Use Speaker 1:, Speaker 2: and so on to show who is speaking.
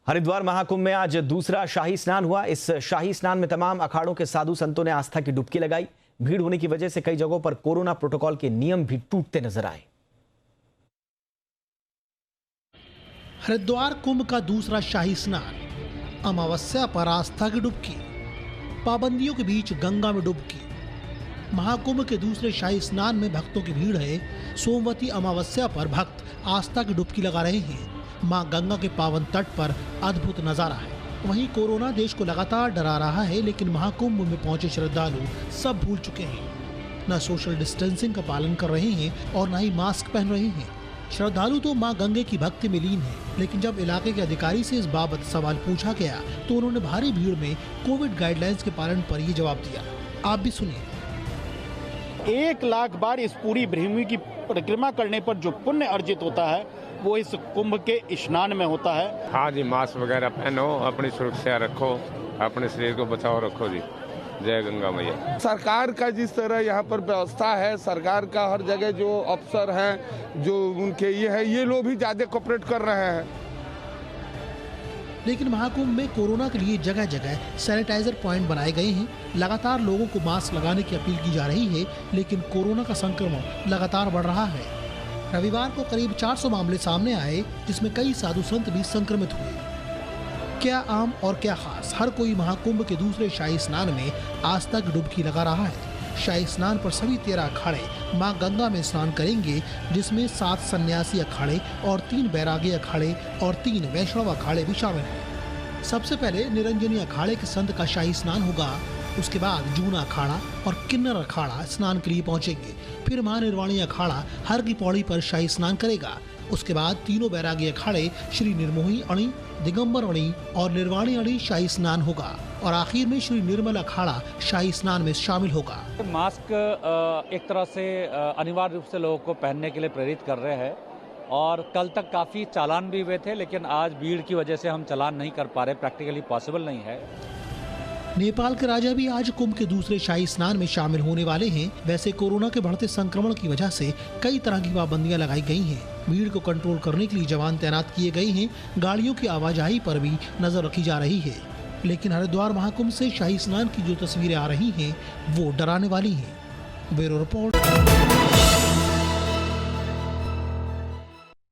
Speaker 1: हरिद्वार महाकुंभ में आज दूसरा शाही स्नान हुआ। इस शाही स्नान में तमाम अखाड़ों के साधु संतों ने आस्था की डुबकी लगाई। भीड़ होने की वजह से कई जगहों पर कोरोना प्रोटोकॉल के नियम भी टूटते नजर आए।
Speaker 2: हरिद्वार कुंभ का दूसरा शाही स्नान, अमावस्या पर आस्था की डुबकी, पाबंदियों के बीच गंगा में डुबकी। महाकुंभ के दूसरे शाही स्नान में भक्तों की भीड़ है। सोमवती अमावस्या पर भक्त आस्था की डुबकी लगा रहे हैं। मां गंगा के पावन तट पर अद्भुत नजारा है। वहीं कोरोना देश को लगातार डरा रहा है, लेकिन महाकुंभ में पहुंचे श्रद्धालु सब भूल चुके हैं। न सोशल डिस्टेंसिंग का पालन कर रहे हैं और न ही मास्क पहन रहे हैं। श्रद्धालु तो मां गंगे की भक्ति में लीन है, लेकिन जब इलाके के अधिकारी से इस बाबत सवाल पूछा गया तो उन्होंने भारी भीड़ में कोविड गाइडलाइंस के पालन पर ये जवाब दिया। आप भी सुनिए।
Speaker 3: 1 लाख बार इस पूरी भूमि की परिक्रमा करने पर जो पुण्य अर्जित होता है वो इस कुंभ के स्नान में होता है।
Speaker 4: हाँ जी, मास्क वगैरह पहनो, अपनी सुरक्षा रखो, अपने शरीर को बचाओ रखो जी। जय गंगा मैया।
Speaker 5: सरकार का जिस तरह यहाँ पर व्यवस्था है, सरकार का हर जगह जो अफसर हैं, जो उनके ये है, ये लोग भी ज्यादा कोऑपरेट कर रहे हैं।
Speaker 2: लेकिन महाकुंभ में कोरोना के लिए जगह जगह सैनिटाइजर पॉइंट बनाए गए हैं। लगातार लोगों को मास्क लगाने की अपील की जा रही है, लेकिन कोरोना का संक्रमण लगातार बढ़ रहा है। रविवार को करीब 400 मामले सामने आए, जिसमें कई साधु संत भी संक्रमित हुए। क्या आम और क्या खास, हर कोई महाकुंभ के दूसरे शाही स्नान में आस्था की डुबकी लगा रहा है। शाही स्नान पर सभी 13 अखाड़े मां गंगा में स्नान करेंगे, जिसमें 7 सन्यासी अखाड़े और 3 बैरागी अखाड़े और 3 वैष्णव अखाड़े भी शामिल हैं। सबसे पहले निरंजनी अखाड़े के संत का शाही स्नान होगा। उसके बाद जूना अखाड़ा और किन्नर अखाड़ा स्नान के लिए पहुंचेंगे। फिर महानिर्वाणी अखाड़ा हर की पौड़ी पर शाही स्नान करेगा। उसके बाद तीनों बैरागी अखाड़े श्री निर्मोही अणी, दिगंबर अणी और निर्वाणी अणी शाही स्नान होगा और आखिर में श्री निर्मल अखाड़ा शाही स्नान में शामिल होगा।
Speaker 6: मास्क एक तरह से अनिवार्य रूप से लोगों को पहनने के लिए प्रेरित कर रहे हैं और कल तक काफ़ी चालान भी हुए थे, लेकिन आज भीड़ की वजह से हम चालान नहीं कर पा रहे, प्रैक्टिकली पॉसिबल नहीं है।
Speaker 2: नेपाल के राजा भी आज कुंभ के दूसरे शाही स्नान में शामिल होने वाले हैं। वैसे कोरोना के बढ़ते संक्रमण की वजह से कई तरह की पाबंदियां लगाई गई हैं। भीड़ को कंट्रोल करने के लिए जवान तैनात किए गए हैं। गाड़ियों की आवाजाही पर भी नजर रखी जा रही है। लेकिन हरिद्वार महाकुंभ से शाही स्नान की जो तस्वीरें आ रही हैं वो डराने वाली हैं। Bureau report.